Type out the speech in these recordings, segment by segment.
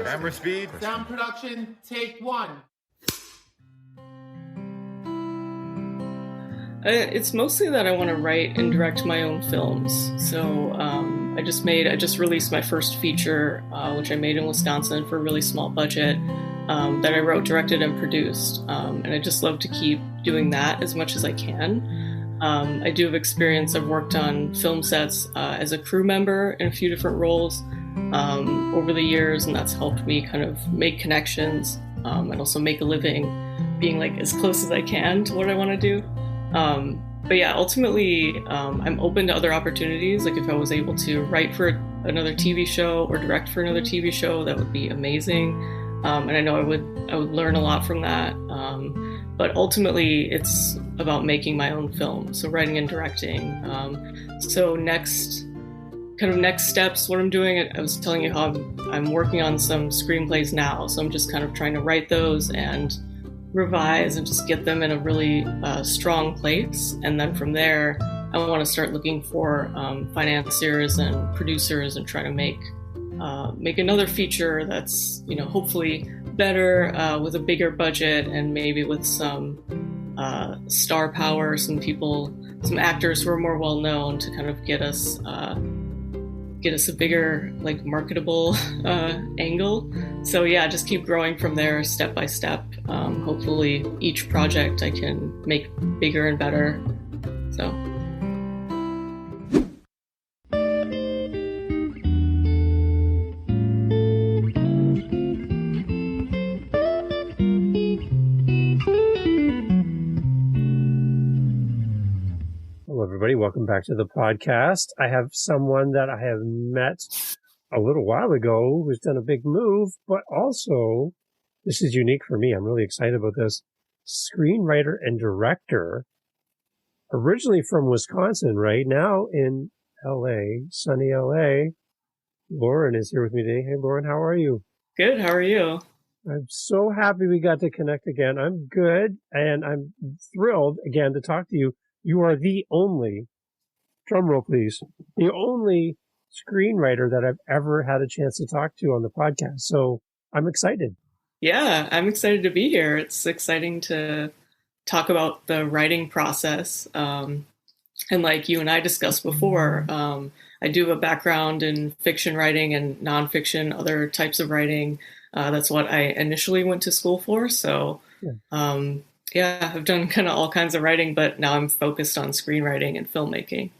Camera speed. Sound production, take one. It's mostly that I want to write and direct my own films. So I just released my first feature, which I made in Wisconsin for a really small budget, that I wrote, directed, and produced. And I just love to keep doing that as much as I can. I do have experience. I've worked on film sets as a crew member in a few different roles over the years, and that's helped me kind of make connections and also make a living being like as close as I can to what I want to do. But yeah, ultimately, I'm open to other opportunities. Like if I was able to write for another TV show or direct for another TV show, that would be amazing. And I know I would learn a lot from that. But ultimately, it's about making my own film, so writing and directing. So next steps, what I'm doing, I was telling you how I'm working on some screenplays now. So I'm just kind of trying to write those and revise and just get them in a really strong place. And then from there, I want to start looking for financiers and producers and try to make another feature that's, hopefully better, with a bigger budget and maybe with some star power, some actors who are more well known to kind of get us a bigger, like, marketable angle. So yeah, just keep growing from there step by step. Hopefully each project I can make bigger and better. So. Hello, everybody. Welcome back to the podcast. I have someone that I have met a little while ago who's done a big move, but also this is unique for me. I'm really excited about this. Screenwriter and director, originally from Wisconsin, right now in LA, sunny LA. Lauren is here with me today. Hey, Lauren, how are you? Good. How are you? I'm so happy we got to connect again. I'm good, and I'm thrilled again to talk to you. You are the only, drum roll please, the only screenwriter that I've ever had a chance to talk to on the podcast. So I'm excited. Yeah, I'm excited to be here. It's exciting to talk about the writing process. And like you and I discussed before, I do have a background in fiction writing and nonfiction, other types of writing. That's what I initially went to school for. So, yeah, I've done kind of all kinds of writing, but now I'm focused on screenwriting and filmmaking.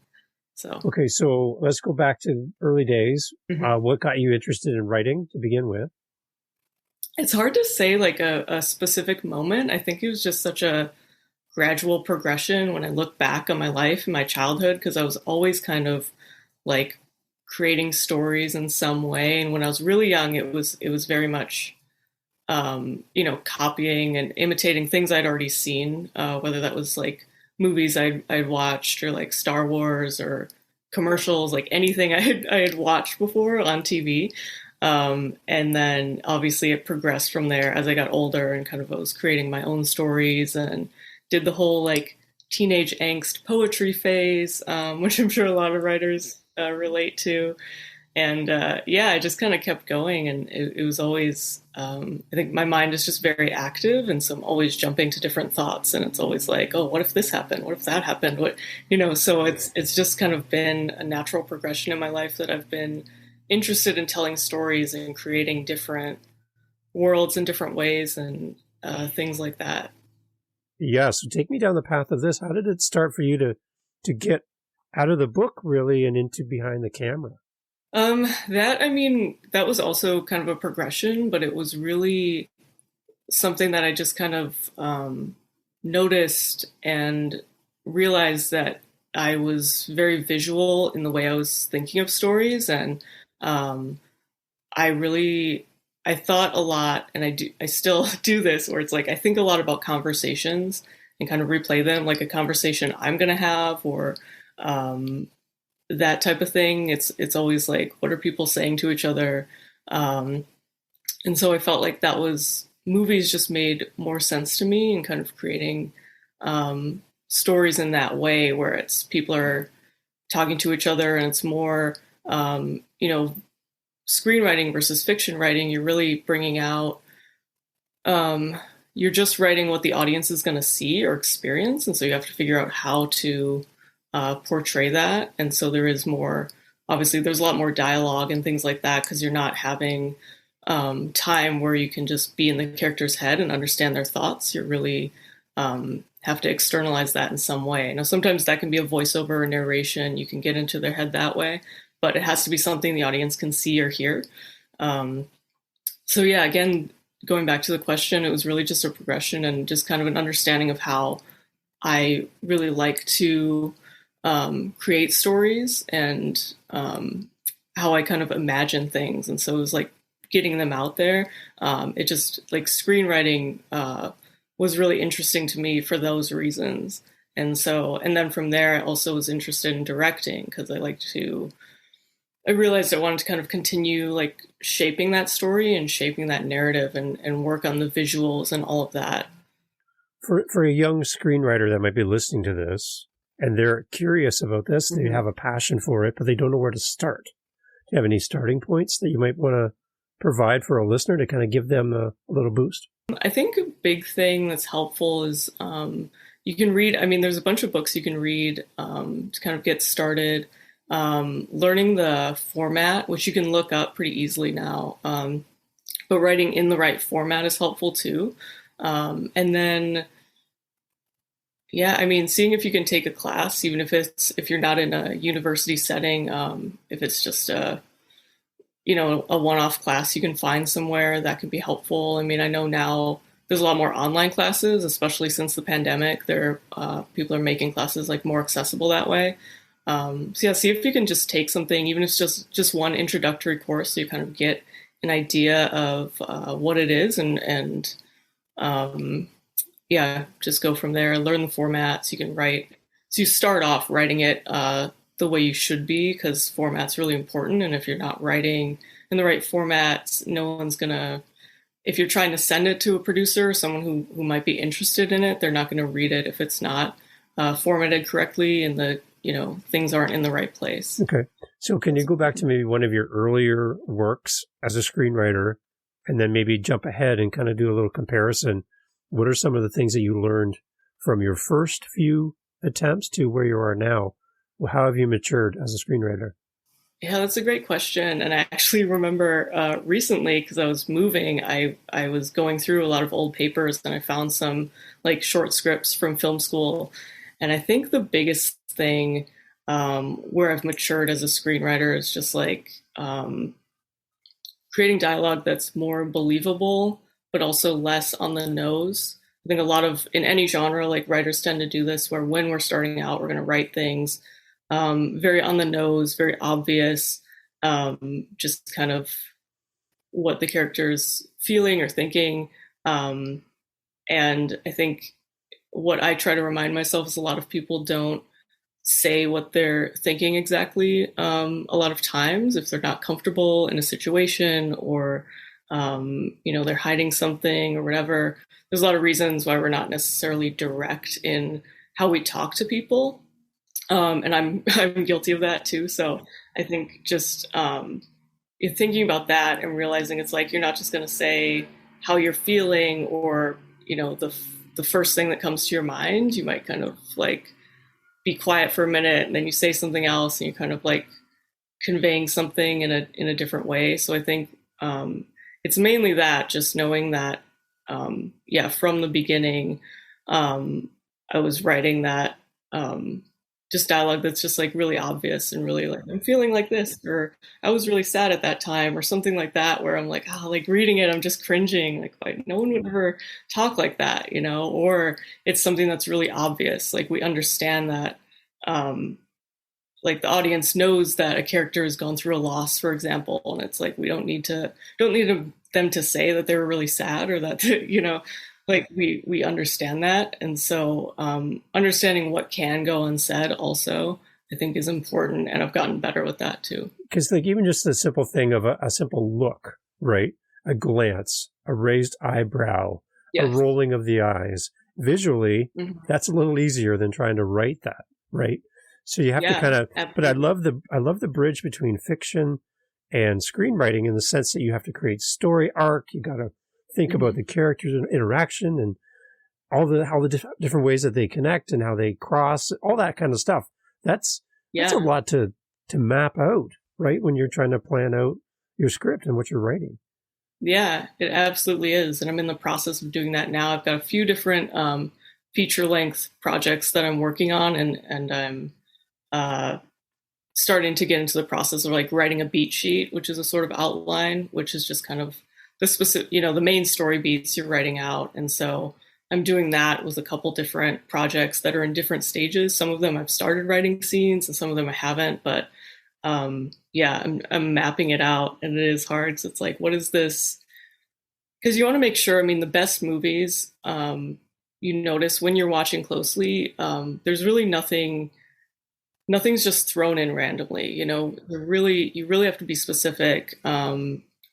So okay, so let's go back to early days. Mm-hmm. What got you interested in writing to begin with? It's hard to say like a specific moment. I think it was just such a gradual progression when I look back on my life and my childhood, because I was always kind of like creating stories in some way. And when I was really young, it was very much copying and imitating things I'd already seen, whether that was like movies I'd watched or like Star Wars or commercials, like anything I had watched before on TV. And then obviously it progressed from there as I got older and kind of was creating my own stories and did the whole like teenage angst poetry phase, which I'm sure a lot of writers relate to. And I just kind of kept going, and it was always, I think my mind is just very active, and so I'm always jumping to different thoughts, and it's always like, oh, what if this happened? What if that happened? So it's just kind of been a natural progression in my life that I've been interested in telling stories and creating different worlds in different ways and things like that. Yeah, so take me down the path of this. How did it start for you to get out of the book really and into behind the camera? That was also kind of a progression, but it was really something that I just kind of noticed and realized that I was very visual in the way I was thinking of stories. And I thought a lot, and I still do this, where it's like I think a lot about conversations and kind of replay them, like a conversation I'm going to have, or that type of thing. It's always like, what are people saying to each other? And so I felt like movies just made more sense to me, and kind of creating stories in that way, where it's people are talking to each other and it's more, screenwriting versus fiction writing, you're really bringing out, you're just writing what the audience is going to see or experience. And so you have to figure out how to portray that. And so there is more, obviously, there's a lot more dialogue and things like that because you're not having time where you can just be in the character's head and understand their thoughts. You're really have to externalize that in some way. Now, sometimes that can be a voiceover or narration. You can get into their head that way, but it has to be something the audience can see or hear. So yeah, again, going back to the question, it was really just a progression and just kind of an understanding of how I really like to create stories and how I kind of imagine things. And so it was like getting them out there. It just like screenwriting was really interesting to me for those reasons. And so, and then from there, I also was interested in directing because I realized I wanted to kind of continue like shaping that story and shaping that narrative and work on the visuals and all of that. For a young screenwriter that might be listening to this and they're curious about this, they have a passion for it, but they don't know where to start. Do you have any starting points that you might want to provide for a listener to kind of give them a little boost? I think a big thing that's helpful is you can read, I mean, there's a bunch of books you can read to kind of get started. Learning the format, which you can look up pretty easily now, but writing in the right format is helpful too. And then, yeah, I mean, seeing if you can take a class, even if you're not in a university setting, if it's just a one-off class you can find somewhere that can be helpful. I mean, I know now there's a lot more online classes, especially since the pandemic. People are making classes like more accessible that way. So yeah, see if you can just take something, even if it's just one introductory course, so you kind of get an idea of what it is, and just go from there. Learn the format so you can write. So you start off writing it the way you should be, because format's really important. And if you're not writing in the right formats, no one's gonna. If you're trying to send it to a producer, someone who might be interested in it, they're not going to read it if it's not formatted correctly and things aren't in the right place. Okay. So can you go back to maybe one of your earlier works as a screenwriter and then maybe jump ahead and kind of do a little comparison? What are some of the things that you learned from your first few attempts to where you are now? Well, how have you matured as a screenwriter? Yeah, that's a great question. And I actually remember recently, because I was moving, I was going through a lot of old papers and I found some like short scripts from film school. And I think the biggest thing where I've matured as a screenwriter is just like creating dialogue that's more believable, but also less on the nose. I think in any genre, like writers tend to do this, where when we're starting out, we're going to write things very on the nose, very obvious, just kind of what the character's feeling or thinking. And I think what I try to remind myself is a lot of people don't say what they're thinking exactly a lot of times if they're not comfortable in a situation or, they're hiding something or whatever. There's a lot of reasons why we're not necessarily direct in how we talk to people. And I'm guilty of that too. So I think just you're thinking about that and realizing it's like you're not just going to say how you're feeling or the first thing that comes to your mind. You might kind of like be quiet for a minute and then you say something else and you're kind of like conveying something in a different way. So I think it's mainly that, just knowing that from the beginning I was writing that just dialogue that's just like really obvious and really like, I'm feeling like this, or I was really sad at that time, or something like that, where I'm like, like reading it, I'm just cringing. Like no one would ever talk like that, or it's something that's really obvious. Like we understand that, like the audience knows that a character has gone through a loss, for example. And it's like, we don't need them to say that they were really sad or that, like we understand that. And so understanding what can go unsaid also, I think, is important. And I've gotten better with that too. Because like even just the simple thing of a simple look, right? A glance, a raised eyebrow, yes, a rolling of the eyes. Visually, that's a little easier than trying to write that, right? So you have to kind of, absolutely. But I love the bridge between fiction and screenwriting in the sense that you have to create story arc. You got to think Mm-hmm. about the characters and interaction and all the different ways that they connect and how they cross, all that kind of stuff. That's a lot to map out, right? When you're trying to plan out your script and what you're writing. Yeah, it absolutely is. And I'm in the process of doing that now. I've got a few different feature length projects that I'm working on, and I'm starting to get into the process of like writing a beat sheet, which is a sort of outline, which is just kind of the specific, the main story beats you're writing out. And so I'm doing that with a couple different projects that are in different stages. Some of them I've started writing scenes and some of them I haven't, but I'm mapping it out, and it is hard. So it's like, what is this? Because you want to make sure, the best movies, you notice when you're watching closely, there's really nothing's just thrown in randomly. You really have to be specific.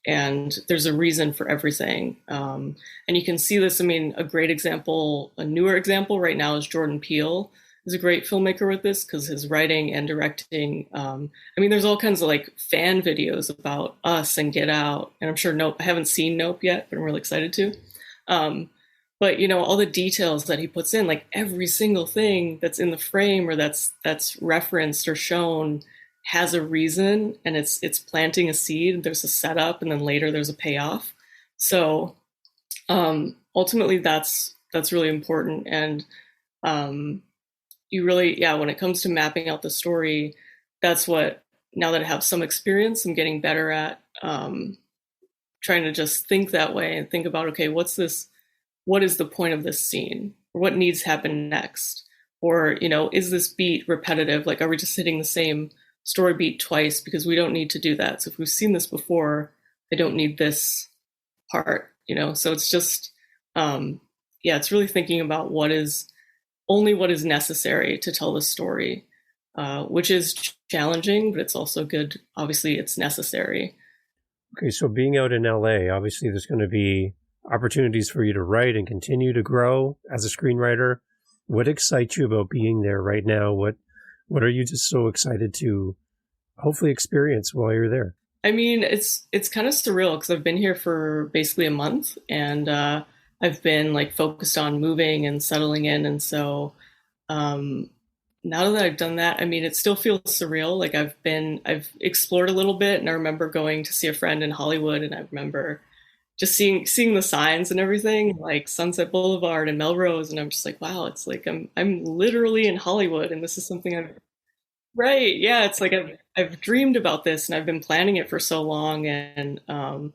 And there's a reason for everything. And you can see this, a great example, a newer example right now is Jordan Peele is a great filmmaker with this, because his writing and directing, there's all kinds of like fan videos about Us and Get Out. And I'm sure Nope, I haven't seen Nope yet, but I'm really excited to. But all the details that he puts in, like every single thing that's in the frame or that's referenced or shown has a reason, and it's planting a seed. There's a setup, and then later there's a payoff. So ultimately, that's really important. And you really, when it comes to mapping out the story, that's what, now that I have some experience, I'm getting better at trying to just think that way and think about, okay, what is the point of this scene? Or what needs to happen next? Or, is this beat repetitive? Like, are we just hitting the same story beat twice? Because we don't need to do that. So if we've seen this before, I don't need this part, So it's just, it's really thinking about what is necessary to tell the story, which is challenging, but it's also good. Obviously, it's necessary. Okay, so being out in LA, obviously there's going to be opportunities for you to write and continue to grow as a screenwriter. What excites you about being there right now? What are you just so excited to hopefully experience while you're there? It's kind of surreal, because I've been here for basically a month, and I've been like focused on moving and settling in. And so now that I've done that, it still feels surreal. Like I've explored a little bit, and I remember going to see a friend in Hollywood, and I remember just seeing the signs and everything, like Sunset Boulevard and Melrose, and I'm just like, wow, it's like I'm literally in Hollywood, and this is something right, yeah, it's like I've dreamed about this, and I've been planning it for so long, and now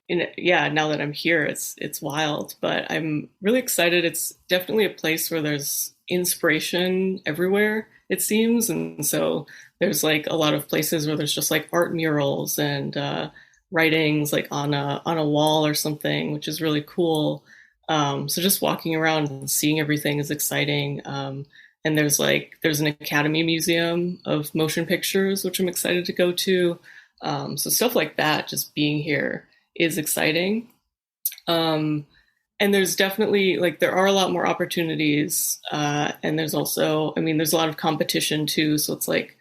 that I'm here, it's wild, but I'm really excited. It's definitely a place where there's inspiration everywhere, it seems, and so there's like a lot of places where there's just like art murals and writings like on a wall or something, which is really cool. So just walking around and seeing everything is exciting. And there's an Academy Museum of Motion Pictures, which I'm excited to go to. So stuff like that, just being here is exciting. And there's definitely there are a lot more opportunities. And there's also, there's a lot of competition too. So it's like,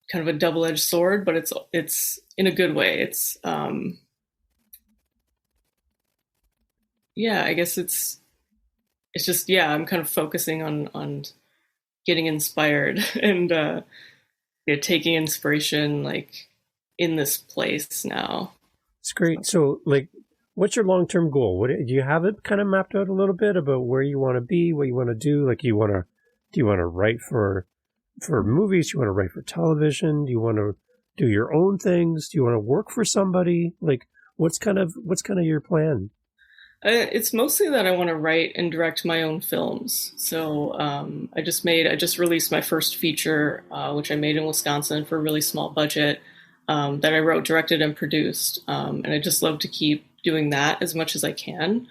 kind of a double-edged sword, but it's in a good way. It's I guess it's just, I'm kind of focusing on getting inspired and taking inspiration like in this place now. It's great. So what's your long-term goal? Do you have it kind of mapped out a little bit about where you want to be, what you want to do? Like, do you want to write for movies? Do you want to write for television? Do you want to do your own things? Do you want to work for somebody? Like, what's kind of your plan? It's mostly that I want to write and direct my own films. So I just released my first feature, which I made in Wisconsin for a really small budget, that I wrote, directed, and produced. And I just love to keep doing that as much as I can.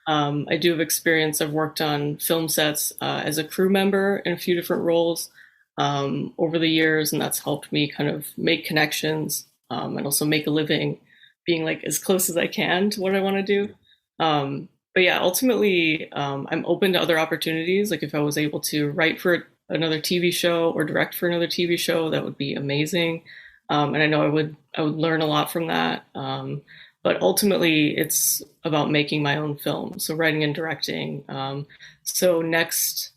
I do have experience. I've worked on film sets as a crew member in a few different roles over the years, and that's helped me kind of make connections and also make a living being like as close as I can to what I want to do. But yeah, ultimately, I'm open to other opportunities. Like if I was able to write for another TV show or direct for another TV show, that would be amazing. And I know I would learn a lot from that. But ultimately, it's about making my own film, so writing and directing. So next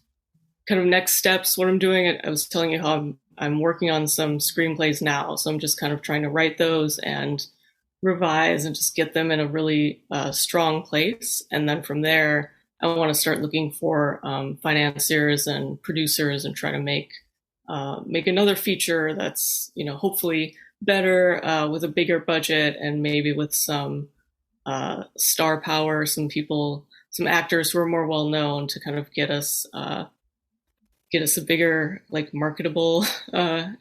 steps, what I'm doing, I was telling you how I'm working on some screenplays now. So I'm just kind of trying to write those and revise and just get them in a really strong place. And then from there, I want to start looking for financiers and producers and try to make another feature that's, hopefully better, with a bigger budget and maybe with some star power, some people, some actors who are more well known to kind of get us a bigger, like, marketable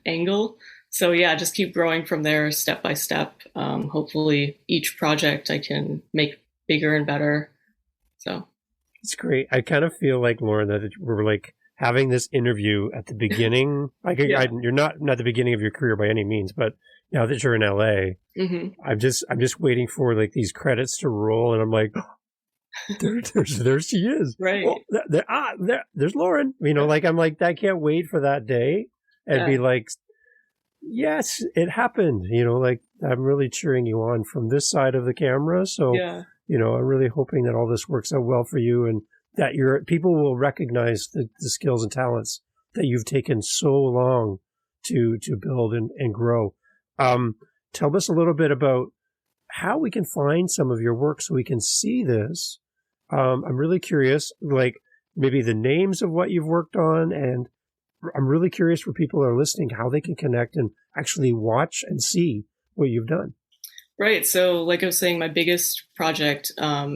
angle. So yeah, just keep growing from there step by step. Hopefully each project I can make bigger and better. So it's great. I kind of feel like, Lauren, that we're like having this interview at the beginning. Like you're not the beginning of your career by any means, but now that you're in LA, I'm just waiting for like these credits to roll, and I'm like, there she is. Right. Oh, there's Lauren. Like I'm like, I can't wait for that day and be like, yes, it happened. Like I'm really cheering you on from this side of the camera. So, I'm really hoping that all this works out well for you and that people will recognize the skills and talents that you've taken so long to build and grow. Tell us a little bit about how we can find some of your work so we can see this. I'm really curious, like maybe the names of what you've worked on, and I'm really curious for people who are listening, how they can connect and actually watch and see what you've done. Right. So like I was saying, my biggest project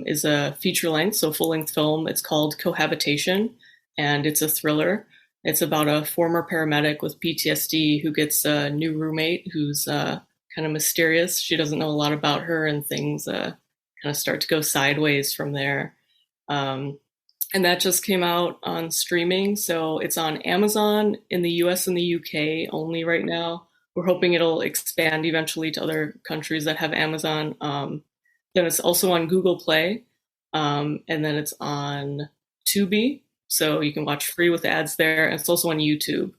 is a feature length, so full length film. It's called Cohabitation, and it's a thriller. It's about a former paramedic with PTSD who gets a new roommate who's kind of mysterious. She doesn't know a lot about her, and things kind of start to go sideways from there. And that just came out on streaming. So it's on Amazon in the US and the UK only right now. We're hoping it'll expand eventually to other countries that have Amazon. Then it's also on Google Play. And then it's on Tubi. So you can watch free with ads there. And it's also on YouTube,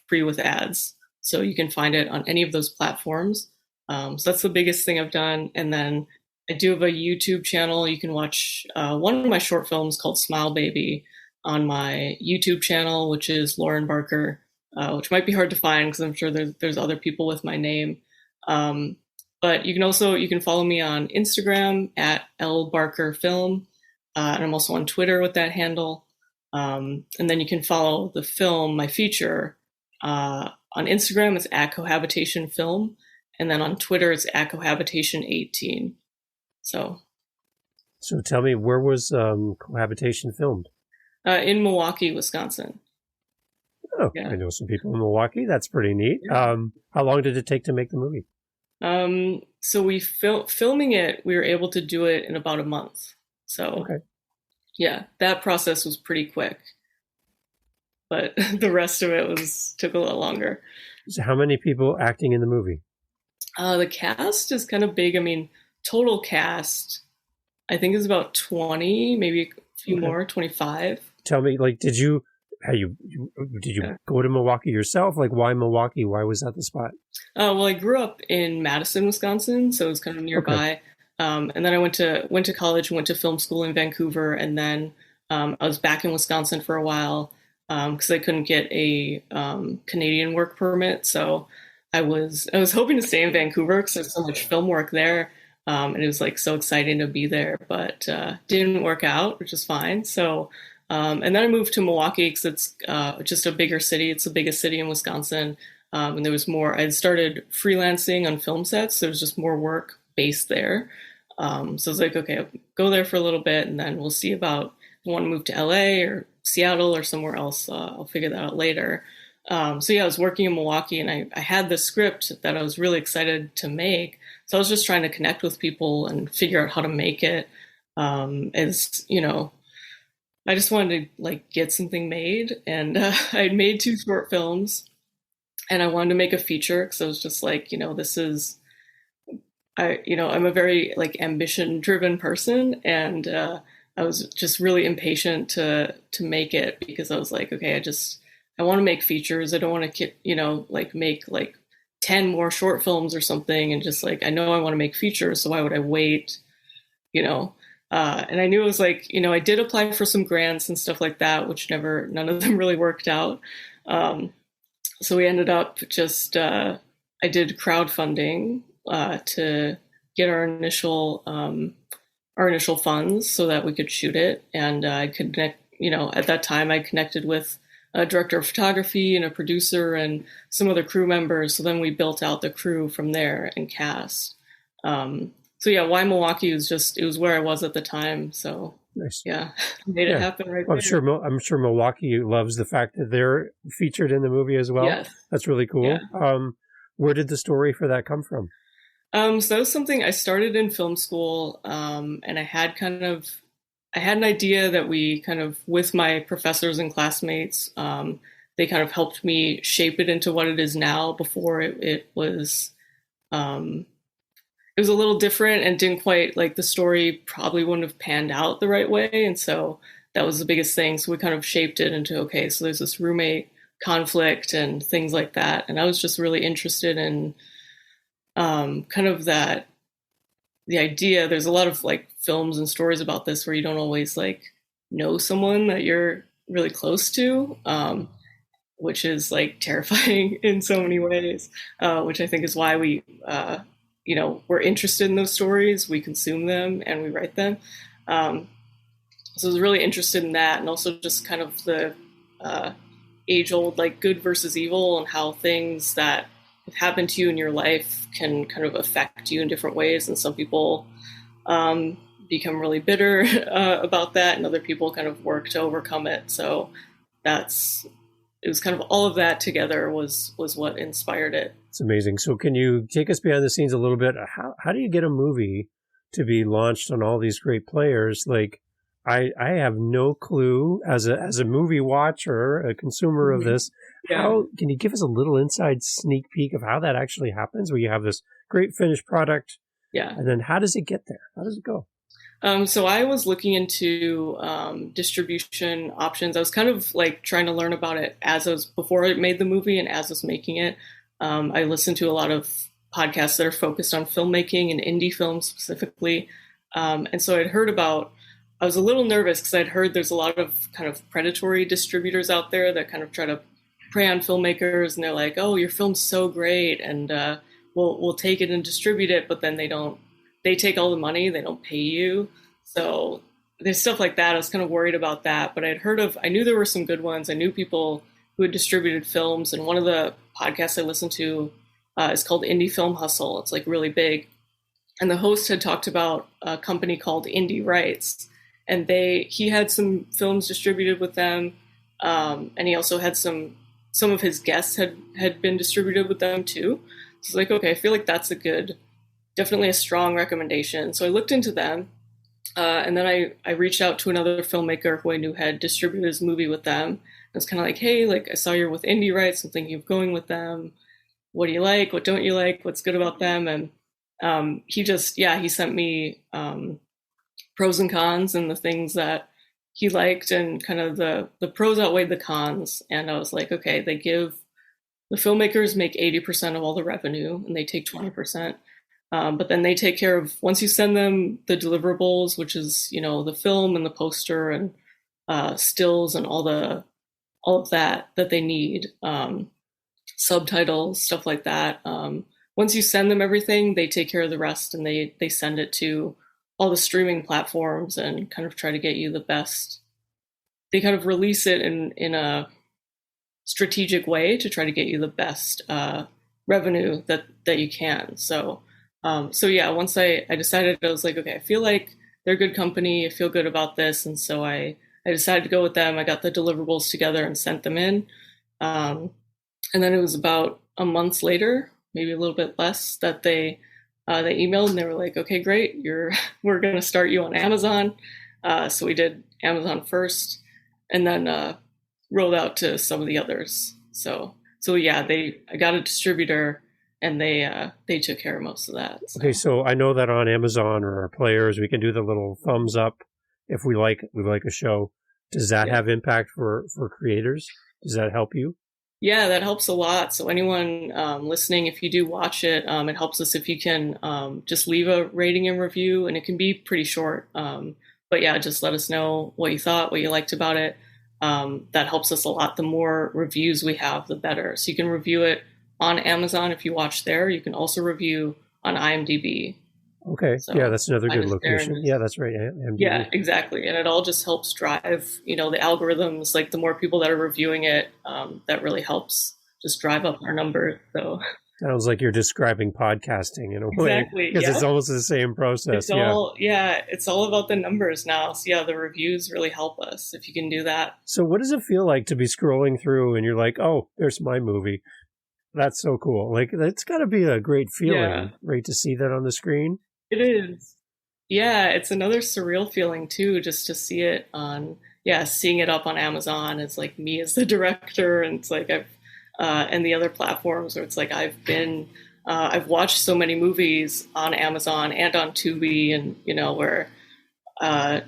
free with ads. So you can find it on any of those platforms. So that's the biggest thing I've done. And then I do have a YouTube channel. You can watch one of my short films called Smile Baby on my YouTube channel, which is Lauren Barker, which might be hard to find because I'm sure there's other people with my name. But you can follow me on Instagram at lbarkerfilm. And I'm also on Twitter with that handle. And then you can follow the film, my feature, on Instagram, it's at Cohabitation Film. And then on Twitter, it's at Cohabitation18. So tell me, where was Cohabitation filmed? In Milwaukee, Wisconsin. Oh, yeah. I know some people in Milwaukee. That's pretty neat. Yeah. How long did it take to make the movie? So we filming it, we were able to do it in about a month. So yeah, that process was pretty quick. But the rest of it took a lot longer. So how many people acting in the movie? The cast is kind of big. I mean, total cast, I think, is about 20, maybe a few more, 25. Tell me, like, did you go to Milwaukee yourself? Like, why Milwaukee? Why was that the spot? Well, I grew up in Madison, Wisconsin, so it was kind of nearby. Okay. And then I went to college, went to film school in Vancouver, and then I was back in Wisconsin for a while because I couldn't get a Canadian work permit. So I was hoping to stay in Vancouver because there's so much film work there. And it was like so exciting to be there, but didn't work out, which is fine. So, and then I moved to Milwaukee because it's just a bigger city. It's the biggest city in Wisconsin. And there was more, I had started freelancing on film sets. So there was just more work based there. So I was like, okay, I'll go there for a little bit and then we'll see about if I want to move to LA or Seattle or somewhere else. I'll figure that out later. So yeah, I was working in Milwaukee and I had the script that I was really excited to make. So I was just trying to connect with people and figure out how to make it. As you know, I just wanted to like get something made, and I had made 2 short films, and I wanted to make a feature because I was just like, I'm a very like ambition-driven person, and I was just really impatient to make it because I was like, okay, I want to make features. I don't want to, like make like 10 more short films or something. And just like, I know I want to make features. So why would I wait? And I knew it was like, I did apply for some grants and stuff like that, which none of them really worked out. So we ended up just, I did crowdfunding to get our initial funds so that we could shoot it. And I could connect, at that time I connected with a director of photography and a producer and some other crew members. So then we built out the crew from there and cast. So yeah, why Milwaukee was it was where I was at the time. So nice. Yeah, made it happen right well, there. I'm sure Milwaukee loves the fact that they're featured in the movie as well. Yes. That's really cool. Yeah. Where did the story for that come from? So that was something I started in film school, and I had an idea that we kind of, with my professors and classmates, they kind of helped me shape it into what it is now. Before it was a little different and didn't quite, like, the story probably wouldn't have panned out the right way. And so that was the biggest thing. So we kind of shaped it into, okay, so there's this roommate conflict and things like that. And I was just really interested in kind of the idea. There's a lot of like films and stories about this where you don't always like know someone that you're really close to, which is like terrifying in so many ways, which I think is why we, we're interested in those stories, we consume them and we write them. So I was really interested in that, and also just kind of the age-old like good versus evil, and how things that have happened to you in your life can kind of affect you in different ways. And some people become really bitter about that, and other people kind of work to overcome it. So it was kind of all of that together was what inspired it. It's amazing. So can you take us behind the scenes a little bit? How do you get a movie to be launched on all these great players? Like, I have no clue as a movie watcher, a consumer of this. Yeah. How can you give us a little inside sneak peek of how that actually happens, where you have this great finished product? Yeah. And then how does it get there? How does it go? So I was looking into distribution options. I was kind of like trying to learn about it before I made the movie and as I was making it. I listened to a lot of podcasts that are focused on filmmaking and indie films specifically. And so I was a little nervous because I'd heard there's a lot of kind of predatory distributors out there that kind of try to prey on filmmakers, and they're like, oh, your film's so great, and we'll take it and distribute it, but then they take all the money, they don't pay you. So there's stuff like that. I was kind of worried about that, but I knew there were some good ones. I knew people who had distributed films, and one of the podcasts I listened to is called Indie Film Hustle. It's like really big. And the host had talked about a company called Indie Rights, and he had some films distributed with them. And he also had some of his guests had been distributed with them too. So it's like, okay, I feel like that's definitely a strong recommendation. So I looked into them, and then I reached out to another filmmaker who I knew had distributed his movie with them. I was kind of like, hey, like, I saw you're with Indie Rights. I'm thinking of going with them. What do you like? What don't you like? What's good about them? And he sent me pros and cons and the things that he liked, and kind of the pros outweighed the cons. And I was like, okay, the filmmakers make 80% of all the revenue and they take 20%. But then they take care of, once you send them the deliverables, which is, the film and the poster and stills and all of that they need, subtitles, stuff like that. Once you send them everything, they take care of the rest, and they send it to all the streaming platforms and kind of try to get you the best. They kind of release it in a strategic way to try to get you the best revenue that you can. So yeah, once I decided, I was like, okay, I feel like they're a good company. I feel good about this. And so I decided to go with them. I got the deliverables together and sent them in. And then it was about a month later, maybe a little bit less, that they emailed and they were like, okay, great. We're going to start you on Amazon. So we did Amazon first, and then rolled out to some of the others. So yeah, I got a distributor, and they took care of most of that. So. Okay, so I know that on Amazon or our players, we can do the little thumbs up if we like a show. Does that have impact for creators? Does that help you? Yeah, that helps a lot. So anyone listening, if you do watch it, it helps us if you can just leave a rating and review, and it can be pretty short. But yeah, just let us know what you thought, what you liked about it. That helps us a lot. The more reviews we have, the better. So you can review it on Amazon if you watch there. You can also review on IMDb. Okay. So yeah, that's another good find us there location. and Yeah, that's right. MDB. yeah, exactly. And it all just helps drive, the algorithms, like the more people that are reviewing it, that really helps just drive up our number. So Sounds like you're describing podcasting in a way. exactly. Because it's Yeah. almost the same process. It's all about the numbers now. So yeah, the reviews really help us if you can do that. So what does it feel like to be scrolling through and you're like, oh, there's my movie? That's so cool. Like, it's got to be a great feeling, Yeah. right, to see that on the screen? It is. Yeah, it's another surreal feeling too, just to see it on, seeing it up on Amazon. It's like me as the director, and it's like and the other platforms where it's like I've watched so many movies on Amazon and on Tubi, and where, I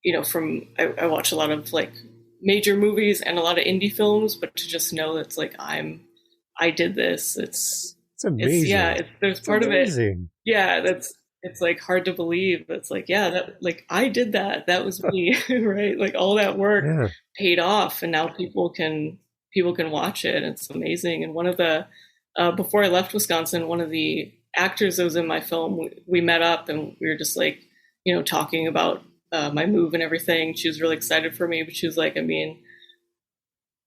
watch a lot of like major movies and a lot of indie films, but to just know that's like I did this. It's amazing. There's part of it. Yeah, it's like hard to believe. It's like, that like I did that. That was me, right? Like all that work paid off, and now people can watch it. It's amazing. And one of the before I left Wisconsin, one of the actors that was in my film, we met up and we were just like, talking about my move and everything. She was really excited for me, but she was like,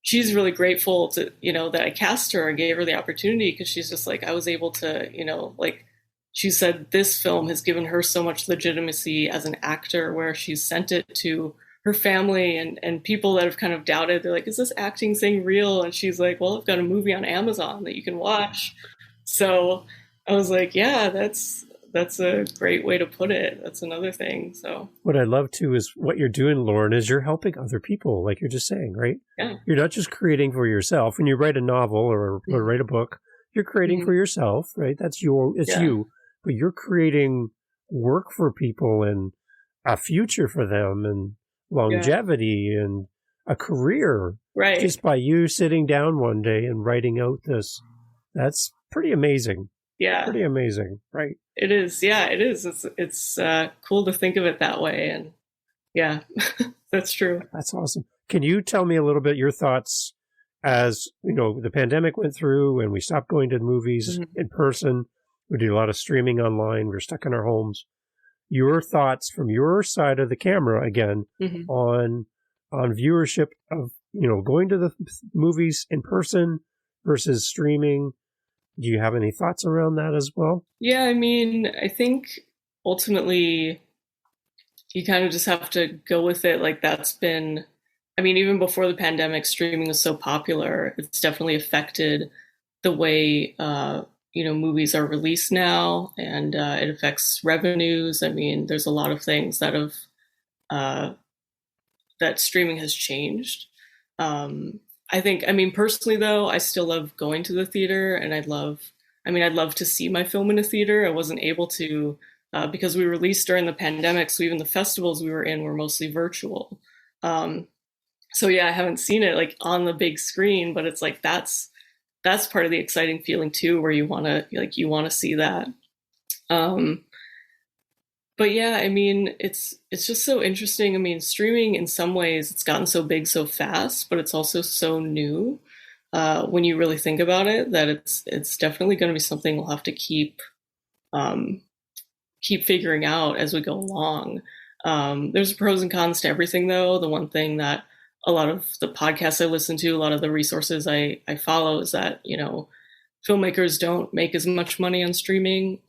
she's really grateful to, that I cast her and gave her the opportunity, because she's just like, I was able to, like, she said this film has given her so much legitimacy as an actor, where she's sent it to her family and people that have kind of doubted. They're like, is this acting thing real? And she's like, well, I've got a movie on Amazon that you can watch. So I was like, yeah, that's a great way to put it. That's another thing. So what I love too is what you're doing, Lauren, is you're helping other people, like you're just saying, right? Yeah. You're not just creating for yourself. When you write a novel or write a book, you're creating for yourself, right? It's you, but you're creating work for people and a future for them and longevity and a career, right? Just by you sitting down one day and writing out this. That's pretty amazing. Yeah. Pretty amazing, right? It is. Yeah, it is. It's cool to think of it that way. And yeah, that's true. That's awesome. Can you tell me a little bit your thoughts as, the pandemic went through and we stopped going to movies in person. We did a lot of streaming online. We're stuck in our homes. Your thoughts from your side of the camera again on viewership of, going to the movies in person versus streaming. Do you have any thoughts around that as well? Yeah, I think ultimately you kind of just have to go with it. Like that's been, even before the pandemic, streaming was so popular. It's definitely affected the way, movies are released now, and it affects revenues. There's a lot of things that have, that streaming has changed. I think, personally though, I still love going to the theater, and I'd love to see my film in a theater. I wasn't able to, because we released during the pandemic. So even the festivals we were in were mostly virtual. So yeah, I haven't seen it like on the big screen, but it's like, that's part of the exciting feeling too, where you want to see that. But yeah, it's just so interesting. Streaming in some ways, it's gotten so big so fast, but it's also so new when you really think about it, that it's definitely going to be something we'll have to keep figuring out as we go along. There's pros and cons to everything though. The one thing that a lot of the podcasts I listen to, a lot of the resources I follow is that, filmmakers don't make as much money on streaming.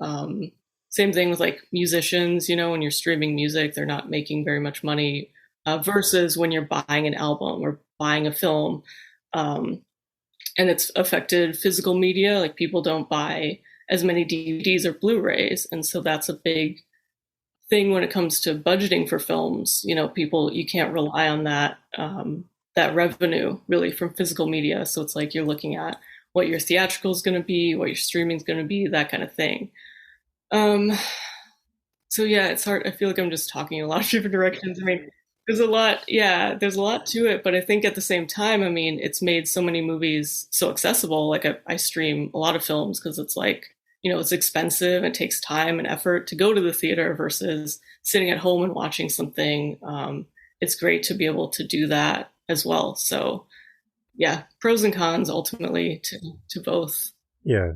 Same thing with like musicians, when you're streaming music, they're not making very much money versus when you're buying an album or buying a film. And it's affected physical media. Like people don't buy as many DVDs or Blu-rays. And so that's a big thing when it comes to budgeting for films. You can't rely on that revenue really from physical media. So it's like you're looking at what your theatrical is going to be, what your streaming is going to be, that kind of thing. So yeah, it's hard. I feel like I'm just talking in a lot of different directions. There's a lot, yeah, there's a lot to it. But I think at the same time, I mean, it's made so many movies so accessible. Like I stream a lot of films because it's like, it's expensive. It takes time and effort to go to the theater versus sitting at home and watching something. It's great to be able to do that as well. So yeah, pros and cons ultimately to both. Yeah.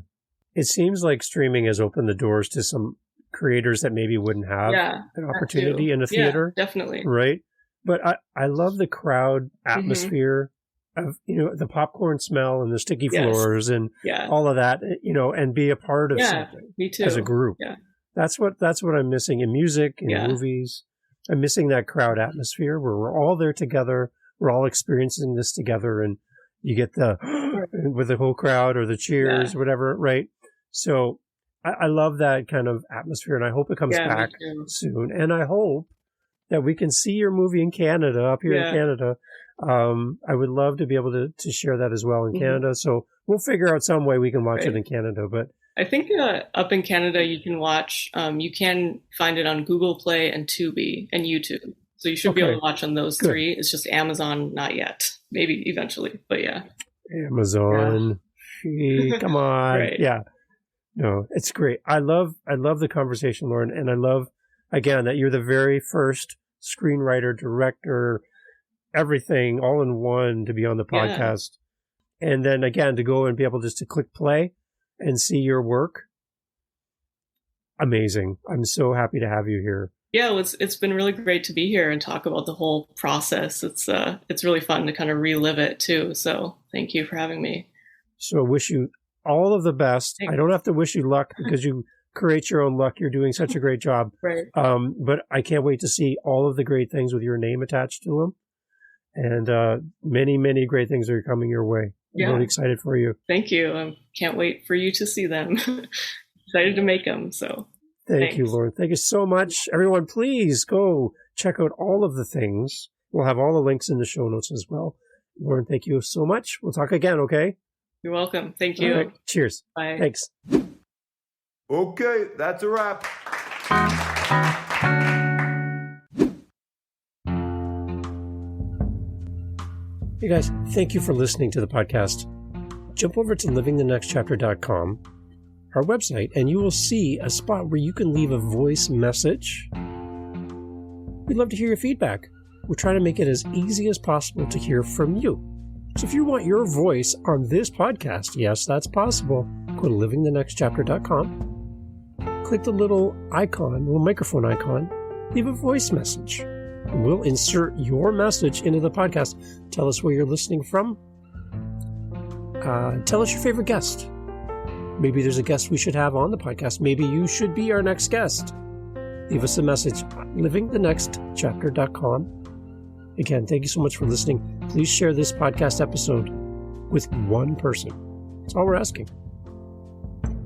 It seems like streaming has opened the doors to some creators that maybe wouldn't have an opportunity in a theater. Yeah, definitely. Right. But I love the crowd atmosphere of, the popcorn smell and the sticky floors and all of that, and be a part of something me too. as a group. Yeah. That's what I'm missing in music, in movies. I'm missing that crowd atmosphere where we're all there together. We're all experiencing this together, and you get the with the whole crowd or the cheers, whatever, right? So I love that kind of atmosphere, and I hope it comes back soon. And I hope that we can see your movie in Canada, up here in Canada. I would love to be able to share that as well in Canada. So we'll figure out some way we can watch it in Canada. But I think up in Canada, you can watch, you can find it on Google Play and Tubi and YouTube. So you should be able to watch on those three. It's just Amazon, not yet. Maybe eventually, but yeah. Amazon. Come on. Right. Yeah. No, it's great. I love the conversation, Lauren. And I love, again, that you're the very first screenwriter, director, everything all in one to be on the podcast. And then again, to go and be able just to click play and see your work. Amazing. I'm so happy to have you here. Yeah, well, it's been really great to be here and talk about the whole process. It's really fun to kind of relive it too. So thank you for having me. So I wish you all of the best. Thanks. I don't have to wish you luck because you create your own luck. You're doing such a great job. Right. But I can't wait to see all of the great things with your name attached to them. And many, many great things are coming your way. I'm really excited for you. Thank you. I can't wait for you to see them. Excited to make them. So thank you, Lauren. Thank you so much. Everyone, please go check out all of the things. We'll have all the links in the show notes as well. Lauren, thank you so much. We'll talk again, okay? You're welcome. Thank you. All right. Cheers. Bye. Thanks. Okay, that's a wrap. Hey guys, thank you for listening to the podcast. Jump over to livingthenextchapter.com, our website, and you will see a spot where you can leave a voice message. We'd love to hear your feedback. We're trying to make it as easy as possible to hear from you. So if you want your voice on this podcast, yes, that's possible. Go to livingthenextchapter.com, click the little microphone icon, leave a voice message. And we'll insert your message into the podcast. Tell us where you're listening from. Tell us your favorite guest. Maybe there's a guest we should have on the podcast. Maybe you should be our next guest. Leave us a message at livingthenextchapter.com. Again, thank you so much for listening. Please share this podcast episode with one person. That's all we're asking.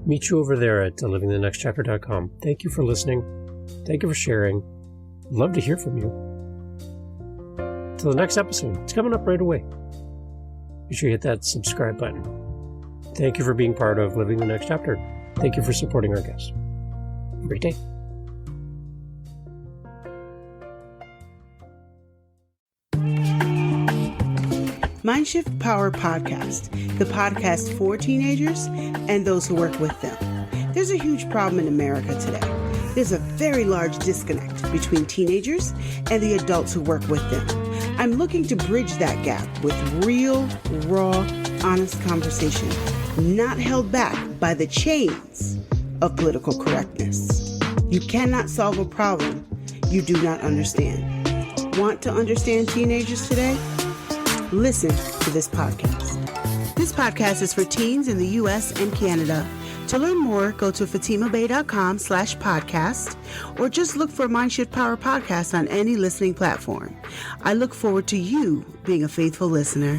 Meet you over there at livingthenextchapter.com. Thank you for listening. Thank you for sharing. Love to hear from you. Till the next episode. It's coming up right away. Be sure you hit that subscribe button. Thank you for being part of Living the Next Chapter. Thank you for supporting our guests. Have a great day. Mindshift Power Podcast, the podcast for teenagers and those who work with them. There's a huge problem in America today. There's a very large disconnect between teenagers and the adults who work with them. I'm looking to bridge that gap with real, raw, honest conversation, not held back by the chains of political correctness. You cannot solve a problem you do not understand. Want to understand teenagers today? Listen to this podcast. This podcast is for teens in the U.S. and Canada. To learn more, go to fatimabay.com/podcast or just look for Mindshift Power Podcast on any listening platform. I look forward to you being a faithful listener.